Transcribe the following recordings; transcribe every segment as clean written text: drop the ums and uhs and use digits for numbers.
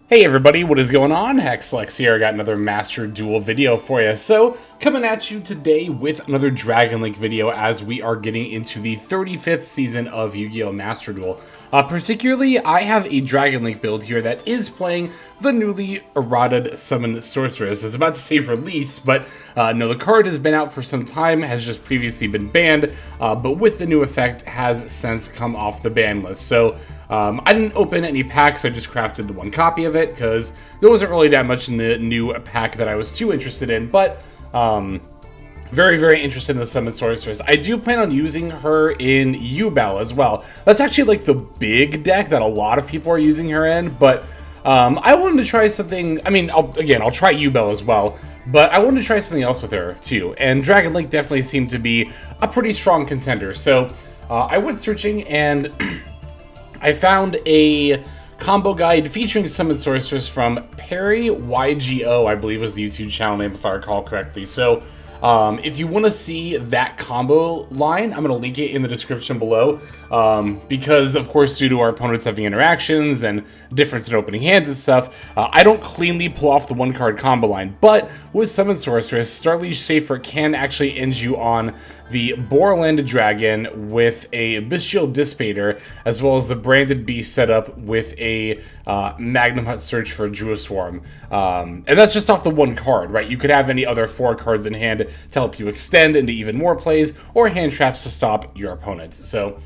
Hey everybody, what is going on? Hexlex here. I got another Master Duel video for you. So, coming at you today with another Dragon Link video as we are getting into the 35th season of Yu-Gi-Oh! Master Duel. Particularly, I have a Dragon Link build here that is playing the newly errated Summon Sorceress. I was about to say released, but no, the card has been out for some time, has just previously been banned, but with the new effect has since come off the ban list. So, I didn't open any packs, I just crafted the one copy of it, because there wasn't really that much in the new pack that I was too interested in, but very, very interested in the Summon Sorceress. I do plan on using her in Yubel as well. That's actually like the big deck that a lot of people are using her in, but I wanted to try something. I mean, I'll try Yubel as well, but I wanted to try something else with her too, and Dragon Link definitely seemed to be a pretty strong contender, so I went searching and I found a combo guide featuring Summon Sorceress from Perry YGO, I believe was the YouTube channel name if I recall correctly. So if you want to see that combo line, I'm going to link it in the description below, because of course due to our opponents having interactions and difference in opening hands and stuff, I don't cleanly pull off the one card combo line, but with Summon Sorceress, Starliege Safer can actually end you on the Borland Dragon with a Bestial Dissipator, as well as the Branded Beast setup with a Magnum Hut Search for Drew Swarm. And that's just off the one card, right? You could have any other 4 cards in hand to help you extend into even more plays, or hand traps to stop your opponents. So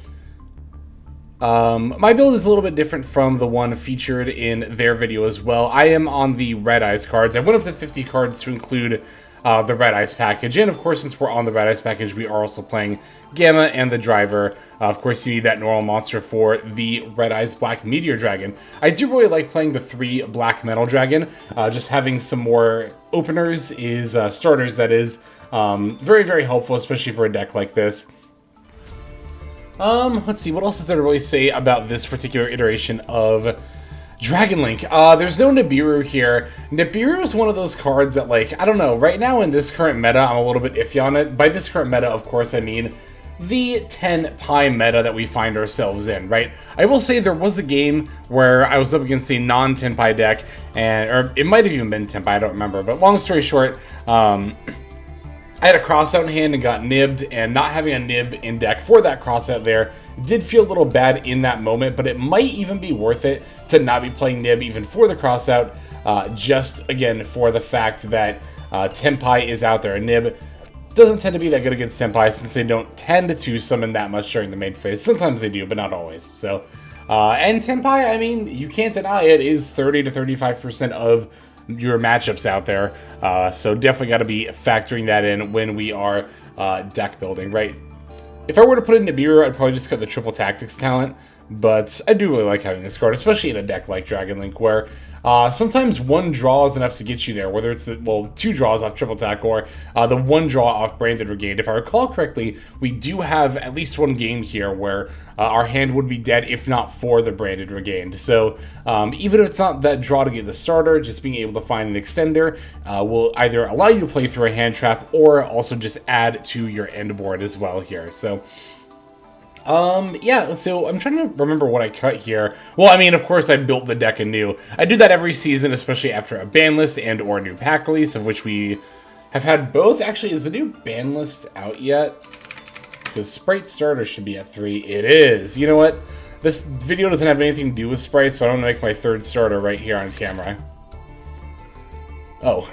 my build is a little bit different from the one featured in their video as well. I am on the Red Eyes cards. I went up to 50 cards to include the Red Eyes package, and of course, since we're on the Red Eyes package, we are also playing Gamma and the Driver. Of course, you need that normal monster for the Red Eyes Black Meteor Dragon. I do really like playing the 3 Black Metal Dragon. Just having some more openers is, starters that is, very, very helpful, especially for a deck like this. Let's see, what else is there to really say about this particular iteration of Dragon Link? There's no Nibiru here. Nibiru is one of those cards that, like, I don't know, right now in this current meta, I'm a little bit iffy on it. By this current meta, of course, I mean the Tempi meta that we find ourselves in, right? I will say there was a game where I was up against a non-Tempi deck, or it might have even been Tempi, I don't remember, but long story short, I had a crossout in hand and got nibbed, and not having a nib in deck for that crossout there did feel a little bad in that moment, but it might even be worth it to not be playing nib even for the crossout, just again for the fact that Tempi is out there. And nib doesn't tend to be that good against Tempi since they don't tend to summon that much during the main phase. Sometimes they do, but not always. So, and Tempi, I mean, you can't deny it, is 30 to 35% of your matchups out there, so definitely got to be factoring that in when we are deck building, right? If I were to put in Nibiru, I'd probably just cut the triple tactics talent, but I do really like having this card, especially in a deck like Dragon Link, where sometimes one draw is enough to get you there, whether it's, 2 draws off triple tack or the 1 draw off Branded Regained. If I recall correctly, we do have at least one game here where our hand would be dead if not for the Branded Regained. So even if it's not that draw to get the starter, just being able to find an extender will either allow you to play through a hand trap or also just add to your end board as well here. So yeah, so I'm trying to remember what I cut here. Well, I mean, of course, I built the deck anew. I do that every season, especially after a ban list and or a new pack release, of which we have had both. Actually, is the new ban list out yet? The Sprite starter should be at 3. It is. You know what? This video doesn't have anything to do with sprites, but I'm going to make my 3rd starter right here on camera. Oh,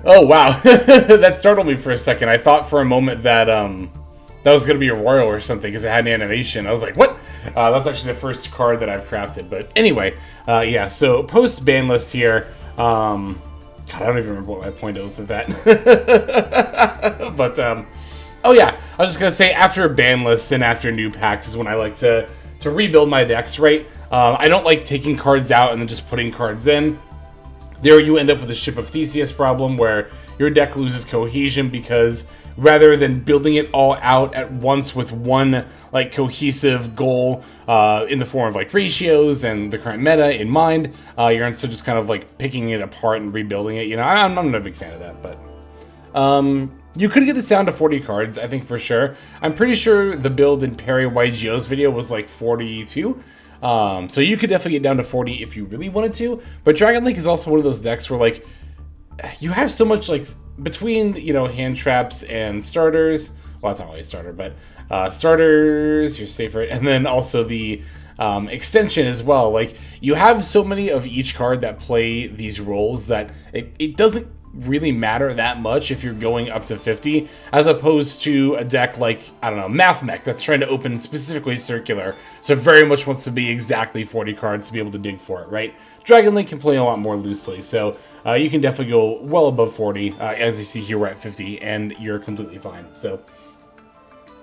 oh, wow. That startled me for a second. I thought for a moment that, that was going to be a Royal or something because it had an animation. I was like, what? That's actually the first card that I've crafted. But anyway, yeah, so post-ban list here. God, I don't even remember what my point was at that. But, oh yeah, I was just going to say after a ban list and after new packs is when I like to rebuild my decks, right? I don't like taking cards out and then just putting cards in. There you end up with a Ship of Theseus problem where your deck loses cohesion because rather than building it all out at once with one like cohesive goal in the form of like ratios and the current meta in mind, you're instead just kind of like picking it apart and rebuilding it. You know, I'm not a big fan of that, but you could get this down to 40 cards, I think for sure. I'm pretty sure the build in Perry YGO's video was like 42. So you could definitely get down to 40 if you really wanted to. But Dragon Link is also one of those decks where, like, you have so much, like, between, you know, hand traps and starters. Well, that's not really a starter, but starters, you're safer. And then also the extension as well. Like, you have so many of each card that play these roles that it doesn't really matter that much if you're going up to 50, as opposed to a deck like, I don't know, Math Mech that's trying to open specifically circular, so very much wants to be exactly 40 cards to be able to dig for it, right? Dragon Link can play a lot more loosely, so you can definitely go well above 40. As you see here, we're at 50, and you're completely fine. So,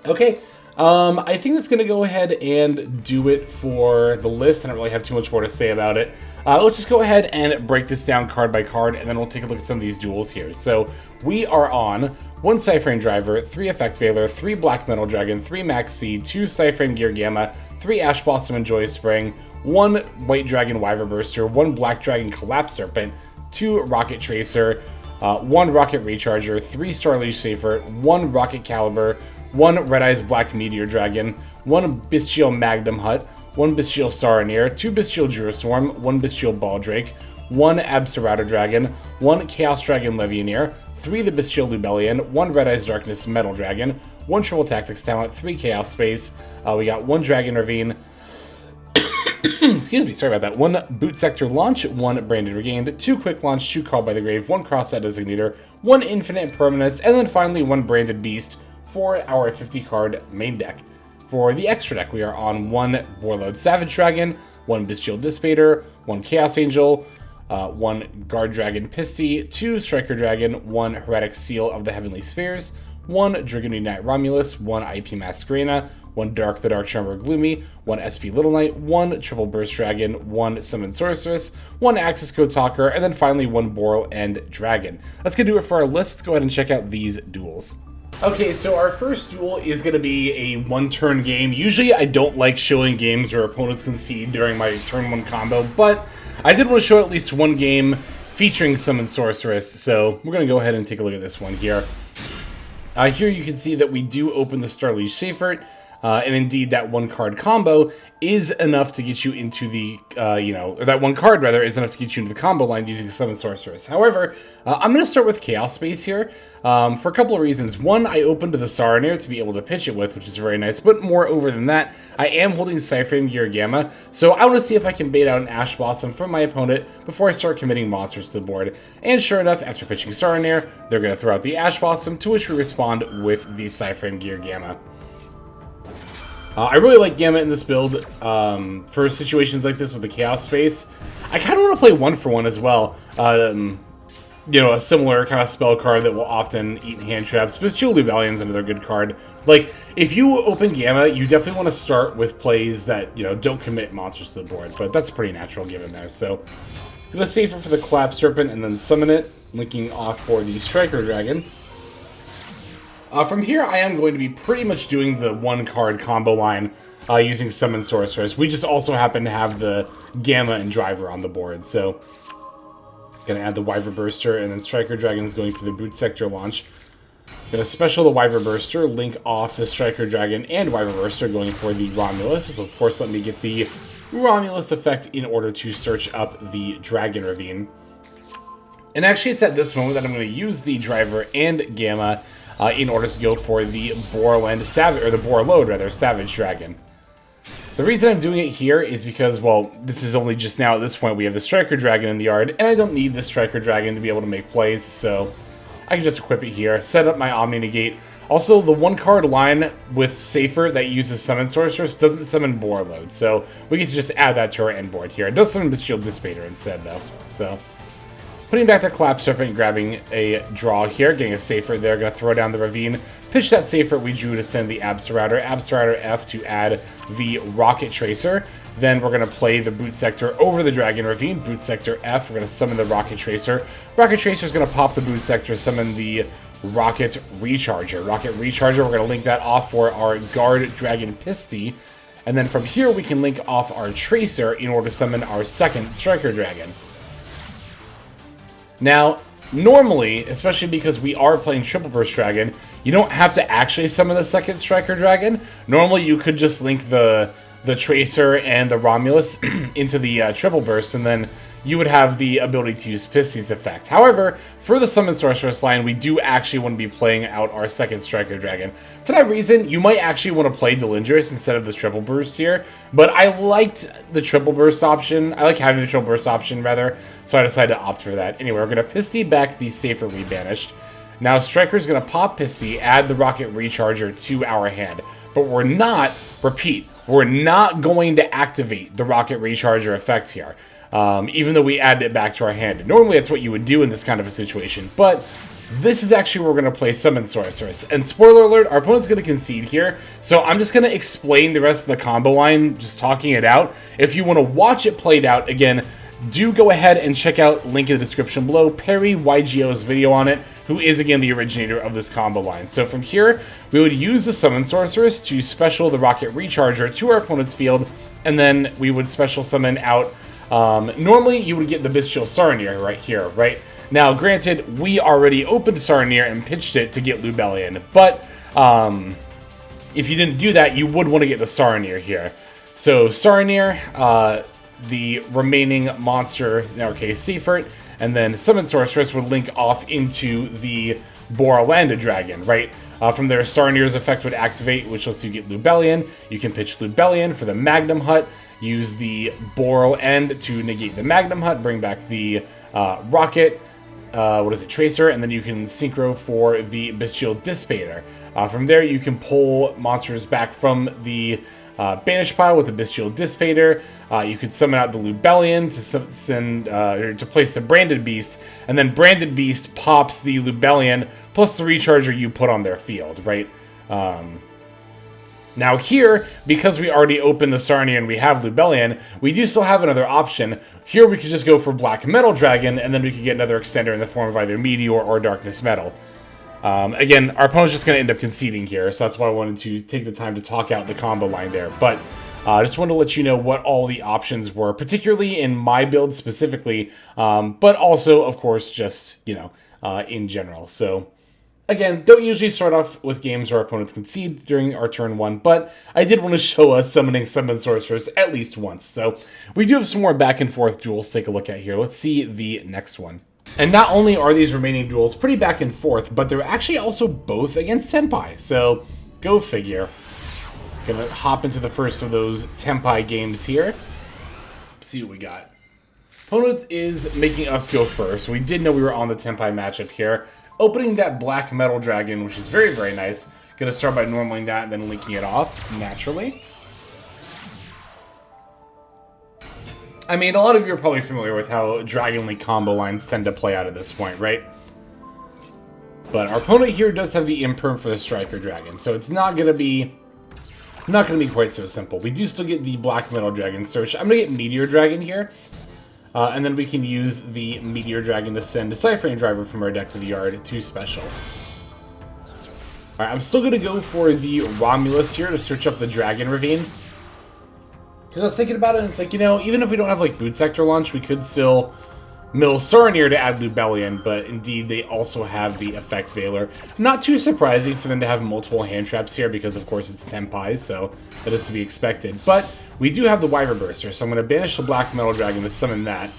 okay. I think that's going to go ahead and do it for the list. I don't really have too much more to say about it. Let's just go ahead and break this down card by card, and then we'll take a look at some of these duels here. So we are on 1 Cyframe Driver, 3 Effect Veiler, 3 Black Metal Dragon, 3 Max Seed, 2 Cyframe Gear Gamma, 3 Ash Blossom and Joyous Spring, 1 White Dragon Wyver Burster, 1 Black Dragon Collapse Serpent, 2 Rocket Tracer, 1 Rocket Recharger, 3 Starleash Safer, 1 Rocket Caliber, 1 Red Eyes Black Meteor Dragon, 1 Bestial Magnum Hut, 1 Bestial Saronir, 2 Bestial Juroswarm, 1 Bestial Baldrake, 1 Absterrouter Dragon, 1 Chaos Dragon Levianeer, 3 the Bestial Lubellion, 1 Red Eyes Darkness Metal Dragon, 1 Triple Tactics Talent, 3 Chaos Space, we got 1 Dragon Ravine, excuse me, sorry about that, 1 Boot Sector Launch, 1 Branded Regained, 2 Quick Launch, 2 Called by the Grave, 1 Cross-Out Designator, 1 Infinite Permanence, and then finally 1 Branded Beast for our 50 card main deck. For the extra deck, we are on 1 Warlord Savage Dragon, 1 Bestial Dissipator, 1 Chaos Angel, 1 Guard Dragon Pisty, 2 Striker Dragon, 1 Heretic Seal of the Heavenly Spheres, 1 Dragoon Knight Romulus, 1 IP Masquerena, 1 Dark the Dark Charmer Gloomy, 1 SP Little Knight, 1 Triple Burst Dragon, 1 Summon Sorceress, 1 Axis Code Talker, and then finally 1 Boral and Dragon. That's going to do it for our list. Let's go ahead and check out these duels. Okay, so our first duel is going to be a one-turn game. Usually I don't like showing games where opponents concede during my turn 1 combo, but I did want to show at least one game featuring Summon Sorceress, so we're going to go ahead and take a look at this one here. Here you can see that we do open the Starleash Saphert, and indeed that 1-card combo is enough to get you into the, or that 1 card rather is enough to get you into the combo line using Summon Sorceress. However, I'm going to start with Chaos Space here for a couple of reasons. One, I opened to the Saronir to be able to pitch it with, which is very nice, but moreover than that, I am holding Cyframe Gear Gamma, so I want to see if I can bait out an Ash Blossom from my opponent before I start committing monsters to the board. And sure enough, after pitching Saronir, they're going to throw out the Ash Blossom, to which we respond with the Cyframe Gear Gamma. I really like Gamma in this build for situations like this with the Chaos Space. I kind of want to play 1-for-1 as well. A similar kind of spell card that will often eat hand traps. Bestial Lubellion's another good card. Like, if you open Gamma, you definitely want to start with plays that, don't commit monsters to the board. But that's pretty natural given there. So, I'm going to save it for the Collapse Serpent and then summon it, linking off for the Striker Dragon. From here, I am going to be pretty much doing the 1-card combo line using Summon Sorceress. We just also happen to have the Gamma and Driver on the board, so gonna add the Wyver Burster, and then Striker Dragon's going for the Boot Sector launch. Gonna special the Wyver Burster, link off the Striker Dragon and Wyver Burster, going for the Romulus. This will, of course, let me get the Romulus effect in order to search up the Dragon Ravine. And actually, it's at this moment that I'm going to use the Driver and Gamma in order to go for the Borland Savage, or the Borlode rather, Savage Dragon. The reason I'm doing it here is because, well, this is only just now at this point we have the Striker Dragon in the yard, and I don't need the Striker Dragon to be able to make plays, so I can just equip it here, set up my Omni Negate. Also, the 1-card line with Safer that uses Summon Sorceress doesn't summon Borlode, so we get to just add that to our end board here. It does summon Bestial Dissipator instead, though, so putting back the Collapse Serpent, grabbing a draw here, getting a Safer there, going to throw down the Ravine, pitch that Safer we drew to send the Absterrouter F to add the Rocket Tracer. Then we're going to play the Boot Sector over the Dragon Ravine, Boot Sector F, we're going to summon the Rocket Tracer. Rocket Tracer is going to pop the Boot Sector, summon the Rocket Recharger. Rocket Recharger, we're going to link that off for our Guard Dragon Pisty. And then from here we can link off our Tracer in order to summon our second Striker Dragon. Now, normally, especially because we are playing Triple Burst Dragon, you don't have to actually summon the second Striker Dragon. Normally, you could just link the the Tracer and the Romulus into the triple burst, and then you would have the ability to use Pisty's effect. However, for the Summon Sorceress line, we do actually want to be playing out our second Striker Dragon. For that reason, you might actually want to play Delindrus instead of the triple burst here, but I liked the triple burst option. I like having the triple burst option, rather, so I decided to opt for that. Anyway, we're going to Pisty back the Safer we banished. Now, Striker's going to pop Pisty, add the Rocket Recharger to our hand, but we're not, repeat, we're not going to activate the Rocket Recharger effect here. Even though we added it back to our hand. Normally that's what you would do in this kind of a situation, but this is actually where we're going to play Summon Sorceress. And spoiler alert, our opponent's going to concede here, so I'm just going to explain the rest of the combo line, just talking it out. If you want to watch it played out, again, do go ahead and check out, link in the description below, Perry YGO's video on it, who is, again, the originator of this combo line. So from here, we would use the Summon Sorceress to special the Rocket Recharger to our opponent's field, and then we would special summon out. Normally, you would get the Bestial Saronir right here, right? Now, granted, we already opened Saronir and pitched it to get Lubellion, but if you didn't do that, you would want to get the Saronir here. So, Saronir, the remaining monster, in our case, Seifert, and then Summon Sorceress would link off into the Boralanda Dragon, right? From there, Saronir's effect would activate, which lets you get Lubellion. You can pitch Lubellion for the Magnum Hut, use the Boral End to negate the Magnum Hut, bring back the Rocket, Tracer, and then you can Synchro for the Bestial Dissipator. From there, you can pull monsters back from the Banish pile with the Bestial Dissipator. You could summon out the Lubellion to place the Branded Beast, and then Branded Beast pops the Lubellion plus the Recharger you put on their field, right? Now here, because we already opened the Saronir and we have Lubellion, we do still have another option. Here we could just go for Black Metal Dragon, and then we could get another extender in the form of either Meteor or Darkness Metal. Again, our opponent's just going to end up conceding here, so that's why I wanted to take the time to talk out the combo line there. But I just wanted to let you know what all the options were, particularly in my build specifically, but also, of course, just, you know, in general. So, again, don't usually start off with games where our opponents concede during our turn 1, but I did want to show us summoning Summon Sorceress at least once. So, we do have some more back and forth duels to take a look at here. Let's see the next one. And not only are these remaining duels pretty back and forth, but they're actually also both against Tempi. So, go figure. Gonna hop into the first of those Tempi games here. See what we got. Opponent is making us go first. We did know we were on the Tempi matchup here. Opening that Black Metal Dragon, which is very, very nice. Gonna start by normaling that and then linking it off, naturally. I mean, a lot of you are probably familiar with how Dragon Link combo lines tend to play out at this point, right? But our opponent here does have the imperm for the Striker Dragon, so it's not gonna be quite so simple. We do still get the Black Metal Dragon search. I'm gonna get Meteor Dragon here. And then we can use the Meteor Dragon to send a Cyphering Driver from our deck to the yard to special. Alright, I'm still going to go for the Romulus here to search up the Dragon Ravine. Because I was thinking about it, and it's like, you know, even if we don't have, like, Boot Sector launch, we could still mill Saronir to add Lubellion, but indeed they also have the Effect Veiler. Not too surprising for them to have multiple hand traps here, because of course it's Tempi, so that is to be expected. But we do have the Wyver Burster, so I'm going to banish the Black Metal Dragon to summon that,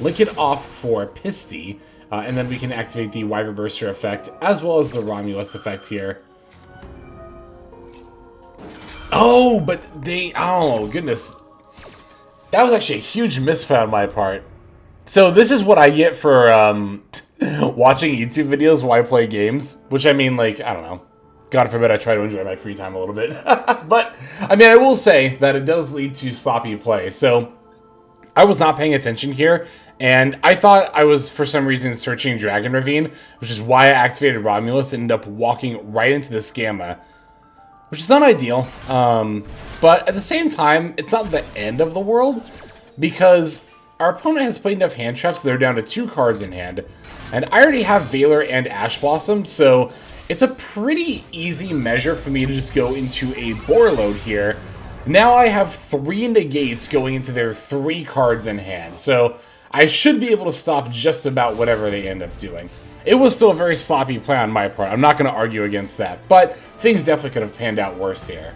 link it off for Pisty, and then we can activate the Wyver Burster effect, as well as the Romulus effect here. Oh, but they... Oh, goodness. That was actually a huge misplay on my part. So this is what I get for watching YouTube videos while I play games. Which, I mean, like, I don't know. God forbid I try to enjoy my free time a little bit. But, I mean, I will say that it does lead to sloppy play. So, I was not paying attention here. And I thought I was, for some reason, searching Dragon Ravine. Which is why I activated Romulus and ended up walking right into this Gamma. Which is not ideal. But at the same time, it's not the end of the world. Because our opponent has played enough hand traps, they're down to 2 cards in hand. And I already have Veiler and Ash Blossom, so it's a pretty easy measure for me to just go into a Borload here. Now I have 3 negates going into their 3 cards in hand, so I should be able to stop just about whatever they end up doing. It was still a very sloppy play on my part, I'm not going to argue against that, but things definitely could have panned out worse here.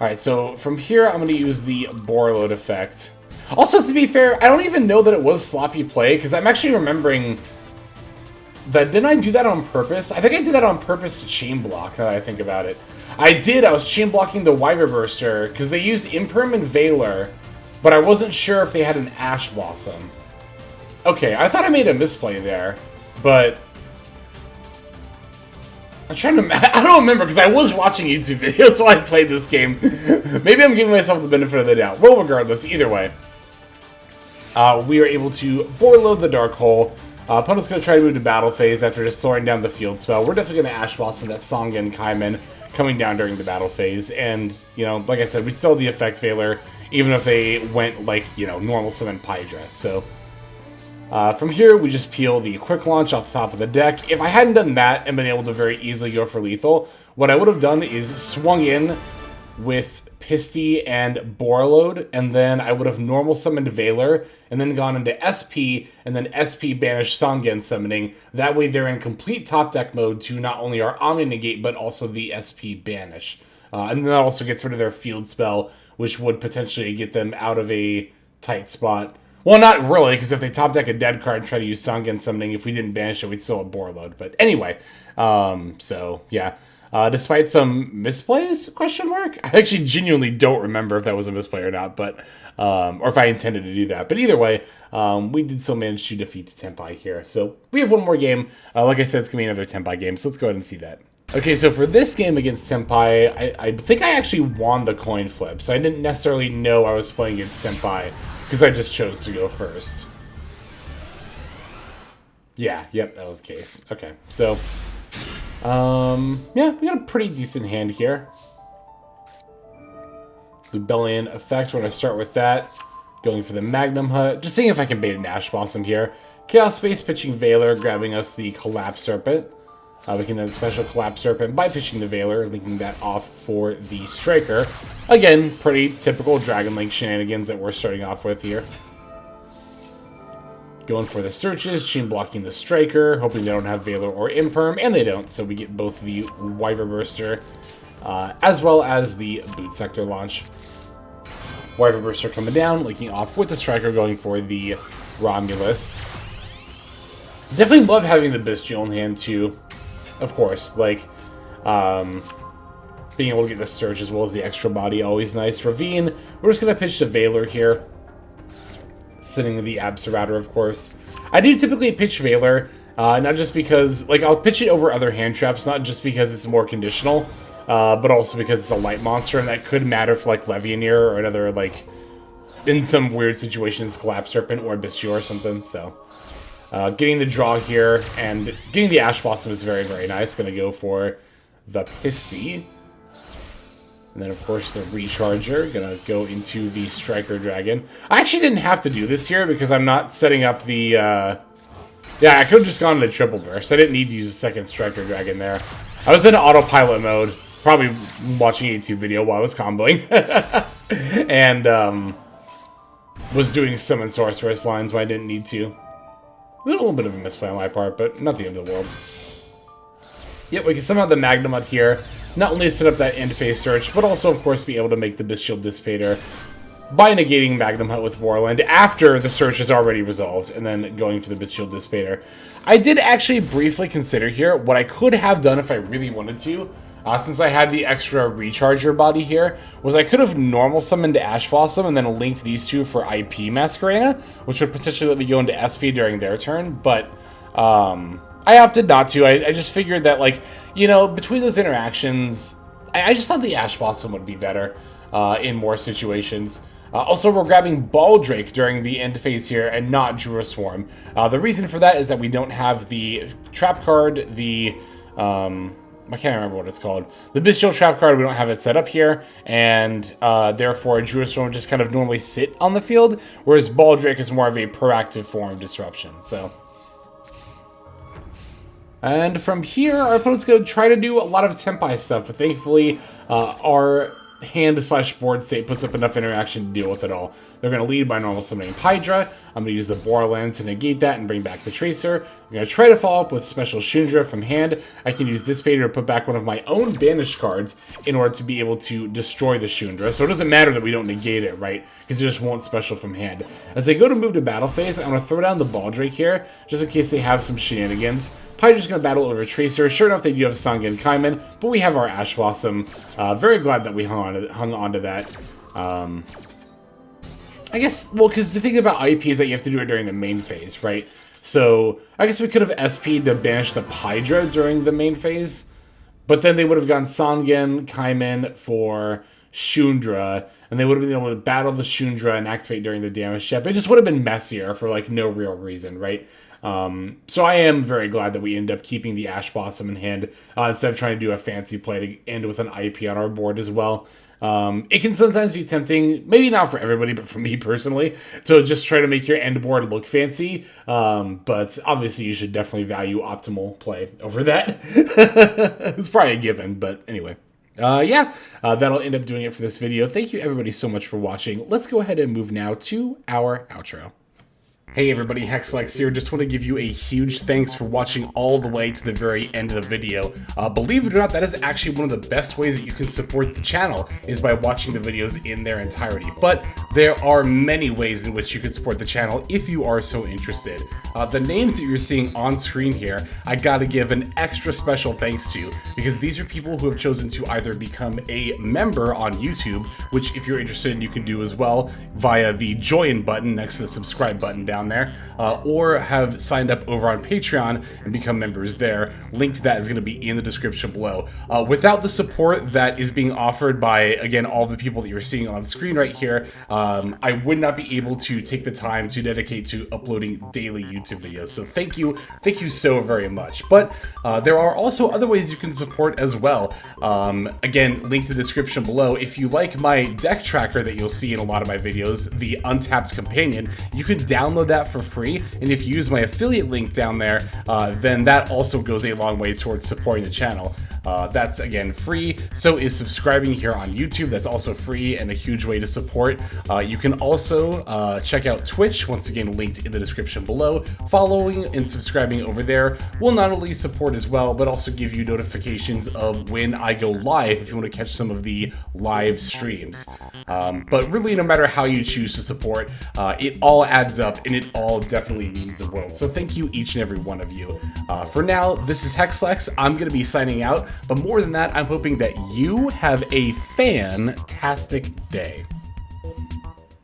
Alright, so from here, I'm going to use the Borload effect. Also, to be fair, I don't even know that it was sloppy play, because I'm actually remembering that, didn't I do that on purpose? I think I did that on purpose to chain block, now that I think about it. I was chain blocking the Wyver Burster, because they used Imperm and Valor, but I wasn't sure if they had an Ash Blossom. Okay, I thought I made a misplay there, but I'm trying to... I don't remember, because I was watching YouTube videos while I played this game. Maybe I'm giving myself the benefit of the doubt. Well, regardless, either way. We are able to Borload the Dark Hole. Opponent's going to try to move to Battle Phase after just throwing down the Field Spell. We're definitely going to Ash Blossom that Songen Kaiman coming down during the Battle Phase. And, you know, like I said, we still have the Effect Valor, even if they went, like, you know, normal summon Pydra. So... from here, we just peel the Quick Launch off the top of the deck. If I hadn't done that and been able to very easily go for lethal, what I would have done is swung in with Pisty and Borload, and then I would have normal summoned Valor, and then gone into SP, and then SP banish Songen summoning. That way they're in complete top deck mode to not only our Omni Negate, but also the SP banish. And then that also gets rid of their Field Spell, which would potentially get them out of a tight spot. Well, not really, because if they top deck a dead card and try to use Songen summoning, if we didn't banish it, we'd still have Borload. But anyway, so yeah. Despite some misplays, question mark? I actually genuinely don't remember if that was a misplay or not, but or if I intended to do that. But either way, we did still manage to defeat Tempi here. So we have one more game. Like I said, it's going to be another Tempi game, so let's go ahead and see that. Okay, so for this game against Tempi, I think I actually won the coin flip, so I didn't necessarily know I was playing against Tempi, because I just chose to go first. Yeah, yep, that was the case. Okay, so, yeah, we got a pretty decent hand here. Rebellion effect, we're going to start with that. Going for the Magnum Hut, just seeing if I can bait an Ash Blossom here. Chaos Space pitching Valor, grabbing us the Collapse Serpent. We can then special Collapse Serpent by pitching the Valor, linking that off for the Striker. Again, pretty typical Dragon Link shenanigans that we're starting off with here. Going for the Searches, chain blocking the Striker, hoping they don't have Valor or Imperm, and they don't, so we get both the Wyver Burster as well as the Boot Sector launch. Wyver Burster coming down, linking off with the Striker, going for the Romulus. Definitely love having the Bestial in hand too. Of course, like, being able to get the Surge as well as the extra body, always nice. Ravine, we're just going to pitch the Valor here. Sitting the Absorautor, of course. I do typically pitch Valor, not just because, like, I'll pitch it over other hand traps, not just because it's more conditional, but also because it's a light monster, and that could matter for, like, Levianeer or another, like, in some weird situations, Collapse Serpent or Bestial or something, so... getting the draw here, and getting the Ash Blossom is very, very nice. Going to go for the Pisty. And then, of course, the Recharger. Going to go into the Striker Dragon. I actually didn't have to do this here because I'm not setting up the... Yeah, I could have just gone into Triple Burst. I didn't need to use a second Striker Dragon there. I was in autopilot mode, probably watching a YouTube video while I was comboing. And was doing Summon Sorceress lines when I didn't need to. A little bit of a misplay on my part, but not the end of the world. Yep, we can somehow the Magnum up here. Not only set up that end phase search, but also, of course, be able to make the Bestial Dissipator by negating Magnum Hut with Warland after the search is already resolved, and then going for the Bestial Dissipator. I did actually briefly consider here what I could have done if I really wanted to, since I had the extra Recharger body here, was I could have normal summoned Ash Blossom and then linked these two for IP Masquerena, which would potentially let me go into SP during their turn, but I opted not to. I just figured that, like, you know, between those interactions, I just thought the Ash Blossom would be better in more situations. Also, we're grabbing Baldrake during the end phase here and not Jura Swarm. The reason for that is that we don't have the trap card, the... I can't remember what it's called. The Bestial Trap card, we don't have it set up here, and therefore Jura Swarm just kind of normally sit on the field, whereas Baldrake is more of a proactive form of disruption, so... And from here, our opponent's going to try to do a lot of Tempi stuff, but thankfully our hand/board state puts up enough interaction to deal with it all. They're going to lead by normal summoning Hydra. I'm going to use the Borland to negate that and bring back the Tracer. I'm going to try to follow up with special Shundra from hand. I can use Dissipator to put back one of my own banished cards in order to be able to destroy the Shundra. So it doesn't matter that we don't negate it, right? Because it just won't special from hand. As I go to move to battle phase, I'm going to throw down the Baldrake here, just in case they have some shenanigans. Probably just going to battle over Tracer. Sure enough, they do have Sangha and Kaiman, but we have our Ash Blossom. Very glad that we hung on to that. I guess, well, because the thing about IP is that you have to do it during the main phase, right? So, I guess we could have SP'd to banish the Hydra during the main phase, but then they would have gone Sangen, Kaiman for Shundra, and they would have been able to battle the Shundra and activate during the damage check. It just would have been messier for, like, no real reason, right? So I am very glad that we end up keeping the Ash Blossom in hand, instead of trying to do a fancy play to end with an IP on our board as well. It can sometimes be tempting, maybe not for everybody, but for me personally, to just try to make your end board look fancy. But obviously you should definitely value optimal play over that. It's probably a given, but anyway. That'll end up doing it for this video. Thank you everybody so much for watching. Let's go ahead and move now to our outro. Hey everybody, Hexlex here. Just want to give you a huge thanks for watching all the way to the very end of the video. Believe it or not, that is actually one of the best ways that you can support the channel, is by watching the videos in their entirety. But there are many ways in which you can support the channel if you are so interested. The names that you're seeing on screen here, I gotta give an extra special thanks to, because these are people who have chosen to either become a member on YouTube, which if you're interested you can do as well via the join button next to the subscribe button down there, or have signed up over on Patreon and become members there. Link to that is going to be in the description below. Without the support that is being offered by, again, all the people that you're seeing on screen right here, I would not be able to take the time to dedicate to uploading daily YouTube videos. So thank you so very much. But there are also other ways you can support as well. Again, link to the description below. If you like my deck tracker that you'll see in a lot of my videos, the Untapped Companion, you can download that for free, and if you use my affiliate link down there, then that also goes a long way towards supporting the channel. That's, again, free. So is subscribing here on YouTube. That's also free and a huge way to support. You can also check out Twitch, once again linked in the description below. Following and subscribing over there will not only support as well, but also give you notifications of when I go live if you want to catch some of the live streams. But really, no matter how you choose to support, it all adds up, and it all definitely means the world. So thank you, each and every one of you. For now, this is Hexlex. I'm going to be signing out. But more than that, I'm hoping that you have a fantastic day.